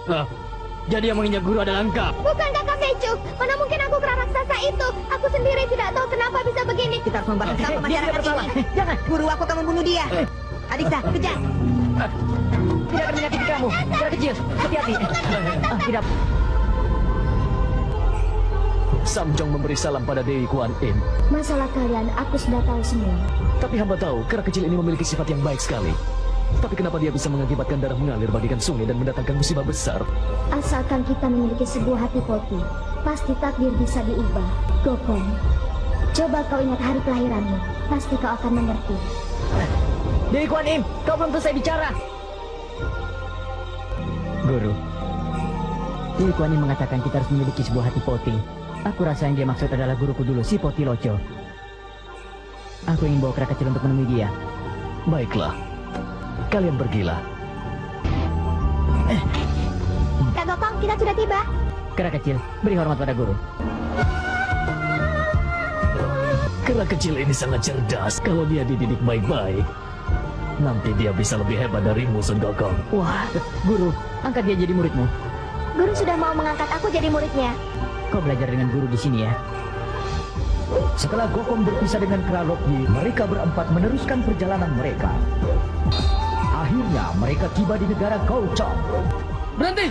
Ah, jadi yang menginjak guru adalah engkau. Bukan kakak Secuk. Mana mungkin aku kera raksasa itu. Aku sendiri tidak tahu kenapa bisa begini. Kita harus membalas sama Dia masyarakat bersalah. ini. Jangan, guru aku akan membunuh dia. Adiksa, kejar. Tidak akan menyakiti kamu. Kera kecil, hati-hati. Tidak. Samjong memberi salam pada Dewi Kuan Im. Masalah kalian aku sudah tahu semua. Tapi hamba tahu kera kecil ini memiliki sifat yang baik sekali. Tapi kenapa dia bisa mengakibatkan darah mengalir bagikan sungai dan mendatangkan musibah besar? Asalkan kita memiliki sebuah hati poti, pasti takdir bisa diubah. Gokong, coba kau ingat hari kelahiranmu. Pasti kau akan mengerti. Dewi Kuan Im, kau belum selesai bicara. Guru, Dewi Kuan Im mengatakan kita harus memiliki sebuah hati poti. Aku rasa yang dia maksud adalah guruku dulu, si Poti Loco. Aku ingin bawa kera kecil untuk menemui dia. Baiklah, kalian pergilah. Kak Gokong, kita sudah tiba. Kera kecil, beri hormat pada guru. Kera kecil ini sangat cerdas. Kalau dia dididik baik-baik, nanti dia bisa lebih hebat darimu, Sun Gokong. Wah, guru, angkat dia jadi muridmu. Guru sudah mau mengangkat aku jadi muridnya. Kau belajar dengan guru di sini ya. Setelah Gokong berpisah dengan kera Lokyi, mereka berempat meneruskan perjalanan mereka. Akhirnya mereka tiba di negara Gaochong. Berhenti!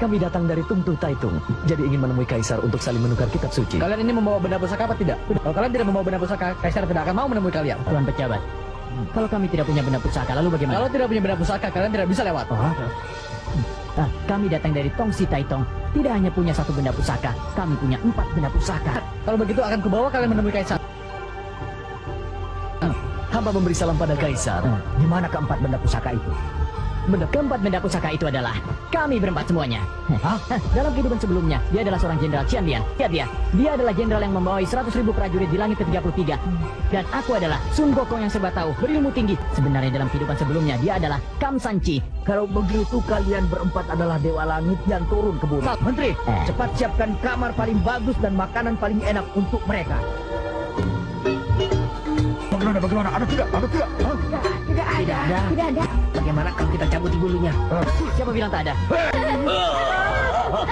Kami datang dari Tung Tu Taitung, jadi ingin menemui Kaisar untuk saling menukar kitab suci. Kalian ini membawa benda pusaka apa tidak? Kalau kalian tidak membawa benda pusaka, Kaisar tidak akan mau menemui kalian. Tuan pejabat, kalau kami tidak punya benda pusaka, lalu bagaimana? Kalau tidak punya benda pusaka, kalian tidak bisa lewat. Kami datang dari Tongsi Taitong. Tidak hanya punya satu benda pusaka, kami punya 4 benda pusaka. Kalau begitu akan kubawa kalian menemui Kaisar. Hamba memberi salam pada Kaisar. Di mana keempat benda pusaka itu? Keempat benda pusaka itu adalah kami berempat semuanya. Dalam kehidupan sebelumnya, dia adalah seorang jenderal Qian Lian. Lihat dia adalah jenderal yang membawahi 100.000 prajurit di langit ke-33. Dan aku adalah Sun Gokong yang serba tahu, berilmu tinggi. Sebenarnya dalam kehidupan sebelumnya, dia adalah Kam Sanchi. Kalau begitu kalian berempat adalah dewa langit yang turun ke bumi. Menteri, cepat siapkan kamar paling bagus dan makanan paling enak untuk mereka. Bagaimana? Ada tidak? Tidak ada. Bagaimana kalau kita cabut di bulunya? Siapa bilang tak ada?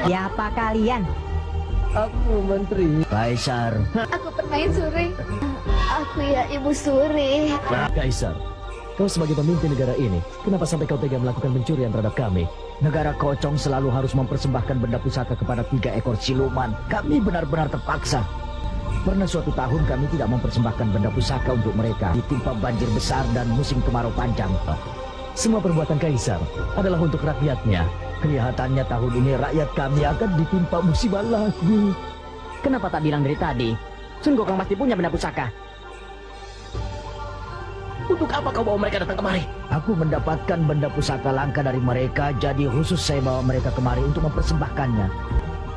Siapa kalian? Aku menteri. Kaisar. Aku permaisuri. Aku ya Ibu Suri. Kaisar, kau sebagai pemimpin negara ini, kenapa sampai kau tega melakukan pencurian terhadap kami? Negara Kocong selalu harus mempersembahkan benda pusaka kepada 3 ekor siluman. Kami benar-benar terpaksa. Pernah suatu tahun kami tidak mempersembahkan benda pusaka untuk mereka. Ditimpa banjir besar dan musim kemarau panjang. Semua perbuatan Kaisar adalah untuk rakyatnya. Kelihatannya tahun ini rakyat kami akan ditimpa musibah lagi. Kenapa tak bilang dari tadi? Sun Gokong pasti punya benda pusaka. Untuk apa kau bawa mereka datang kemari? Aku mendapatkan benda pusaka langka dari mereka, jadi khusus saya bawa mereka kemari untuk mempersembahkannya.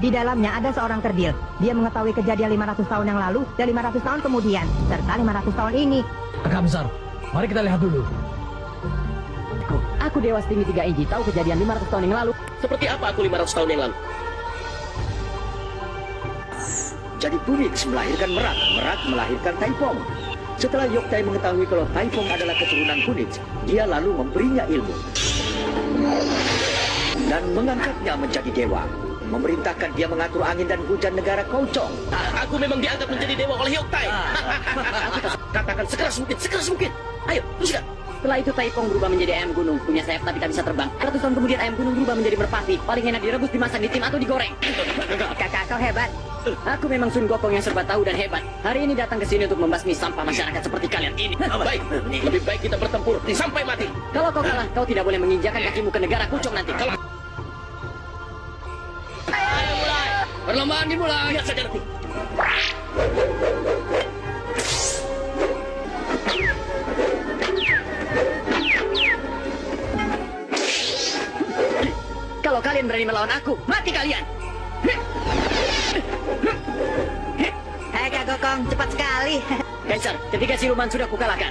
Di dalamnya ada seorang kerdil. Dia mengetahui kejadian 500 tahun yang lalu dan 500 tahun kemudian, serta 500 tahun ini. Kakak besar, mari kita lihat dulu. Aku dewa setinggi 3 inci, tahu kejadian 500 tahun yang lalu. Seperti apa aku 500 tahun yang lalu? Jadi Punix melahirkan Merak, Merak melahirkan Taifong. Setelah Yoktai mengetahui kalau Taifong adalah keturunan Punix, dia lalu memberinya ilmu dan mengangkatnya menjadi dewa. Memerintahkan dia mengatur angin dan hujan negara Kocong. Aku memang dianggap menjadi dewa oleh Yoktai. Katakan sekeras mungkin. Ayo, teruskan. Setelah itu Taifong berubah menjadi ayam gunung, punya sayap tapi tak bisa terbang. 100 tahun kemudian ayam gunung berubah menjadi merpati. Paling enak direbus, dimasak, ditim atau digoreng. Kakak, kau hebat. Aku memang Sun Gokong yang serba tahu dan hebat. Hari ini datang ke sini untuk membasmi sampah masyarakat seperti kalian ini. Baik, lebih baik kita bertempur sampai mati. Kalau kau kalah, kau tidak boleh menginjakan kakimu ke negara Kucong nanti. Kalau Perlombaan dimulai. Lihat saja nanti. kalau kalian berani melawan aku, mati kalian. Hai Kak Gokong, cepat sekali. Kaisar, ketika siluman sudah kukalahkan.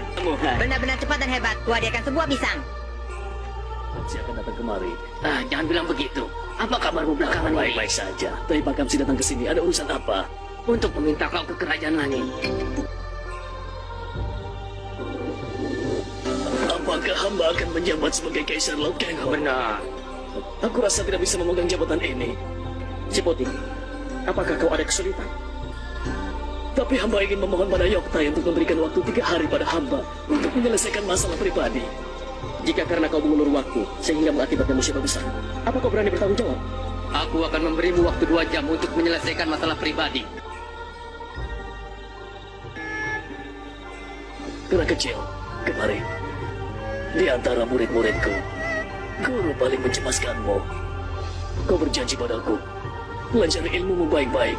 Benar-benar cepat dan hebat. Kuhadiahkan sebuah pisang. Saya akan datang kemari. Jangan bilang begitu. Apa kabarmu belakangan ini? Baik-baik saja. Tapi Pak Kamsi datang ke sini. Ada urusan apa? Untuk meminta kau ke kerajaan langit. Apakah hamba akan menjabat sebagai Kaisar Laut Kengho? Benar. Aku rasa tidak bisa memegang jabatan ini. Cipoti, apakah kau ada kesulitan? Tapi hamba ingin memohon pada Yoktai untuk memberikan waktu 3 hari pada hamba untuk menyelesaikan masalah pribadi. Jika karena kau mengulur waktu sehingga mengakibatkan musibah besar, apa kau berani bertanggung jawab? Aku akan memberimu waktu 2 jam untuk menyelesaikan masalah pribadi. Kera kecil, kemari. Di antara murid-muridku, guru paling mencemaskanmu. Kau berjanji padaku, pelajari ilmumu baik-baik.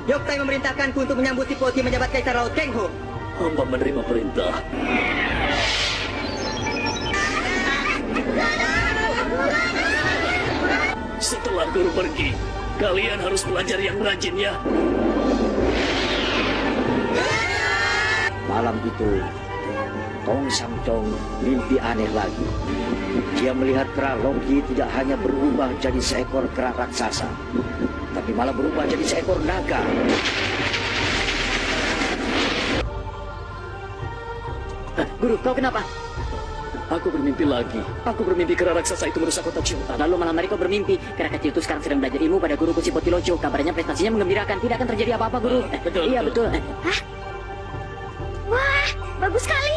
Yoktai memerintahkanku untuk menyambut Cipoti menjabat Kaisar Laut Kengho. Hamba menerima perintah. Setelah guru pergi, kalian harus belajar yang rajin ya. Malam itu, Tong Sam Tong mimpi aneh lagi. Dia melihat kera Loki tidak hanya berubah jadi seekor kera raksasa, tapi malah berubah jadi seekor naga. Guru, kau kenapa? Aku bermimpi lagi. Aku bermimpi kera raksasa itu merusak kota Ciutan. Lalu malam hari kau bermimpi, kera kecil itu sekarang sedang belajar ilmu pada guruku Cipoti Lojo. Kabarnya prestasinya menggembirakan, tidak akan terjadi apa-apa, Guru. Betul, Iya, betul. Wah, bagus sekali.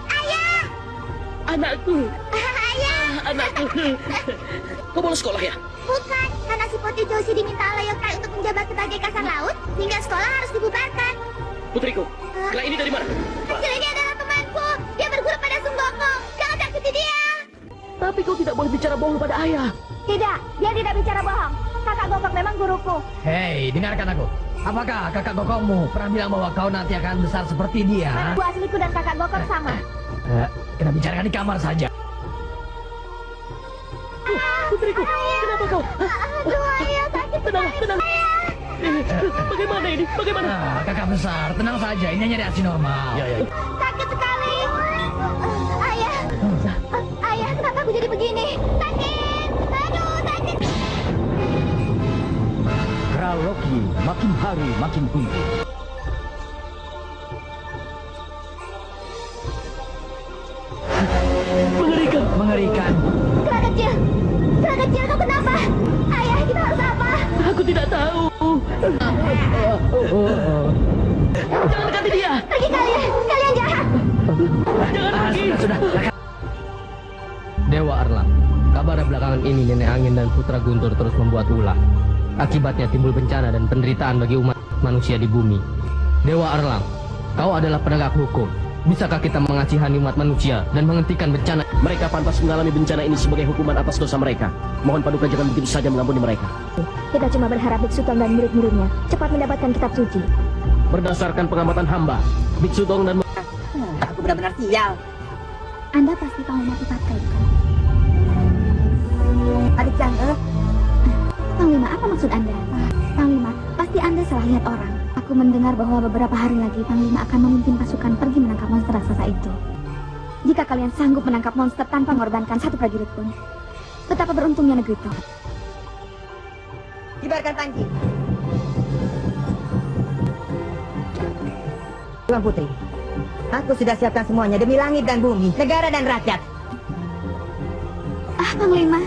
Ayah, Anakku, ayah. anakku. Kau bolos sekolah ya? Bukan, karena si Poti Joshi diminta oleh Yokai untuk menjabat sebagai kasar laut, sehingga sekolah harus dibubarkan. Putriku, kera ini dari mana? Kecil ini adalah temanku. Dia berguru pada Sung Gokong. Jangan sakiti dia. Tapi kau tidak boleh bicara bohong pada ayah. Tidak, dia tidak bicara bohong. Kakak Gokong memang guruku. Hei, dengarkan aku. Apakah kakak Gokongmu pernah bilang bahwa kau nanti akan besar seperti dia? Bu asliku dan kakak Gokong sama. Kita bicarakan di kamar saja. Putriku, kenapa kau? Aduh, ayah sakit Tenang, sekali. tenang. Bagaimana ini? Bagaimana? Kakak besar, tenang saja. Ini hanya reaksi normal. Ya. Sakit sekali. Ayah, ayah, kenapa aku jadi begini? Sakit. Aduh, sakit. Kera Loki makin hari makin tinggi. Mengerikan, mengerikan. Kera kecil, kau kenapa? Ayah, kita harus apa? Aku tidak tahu. Jangan dekati dia. Pergi kalian jahat. Jangan pergi. Sudah. Dewa Erlang, kabar belakangan ini Nenek Angin dan Putra Guntur terus membuat ulah. Akibatnya timbul bencana dan penderitaan bagi umat manusia di bumi. Dewa Erlang, kau adalah penegak hukum. Bisakah kita mengasihani umat manusia dan menghentikan bencana? Mereka pantas mengalami bencana ini sebagai hukuman atas dosa mereka. Mohon Paduka jangan begitu saja mengampuni mereka. Kita cuma berharap Biksu Tong dan murid-muridnya cepat mendapatkan kitab suci. Berdasarkan pengamatan hamba, Biksu Tong dan Aku benar-benar sial. Anda pasti Panglima Tipaka itu kan? Adik Cangkel, Panglima, apa maksud Anda? Panglima, pasti Anda salah lihat orang. Aku mendengar bahwa beberapa hari lagi Panglima akan memimpin pasukan pergi menangkap monster raksasa itu. Jika kalian sanggup menangkap monster tanpa mengorbankan satu prajurit pun, betapa beruntungnya negeri itu. kibarkan panji. Tuan Putri, aku sudah siapkan semuanya demi langit dan bumi, negara dan rakyat. Ah, Panglima,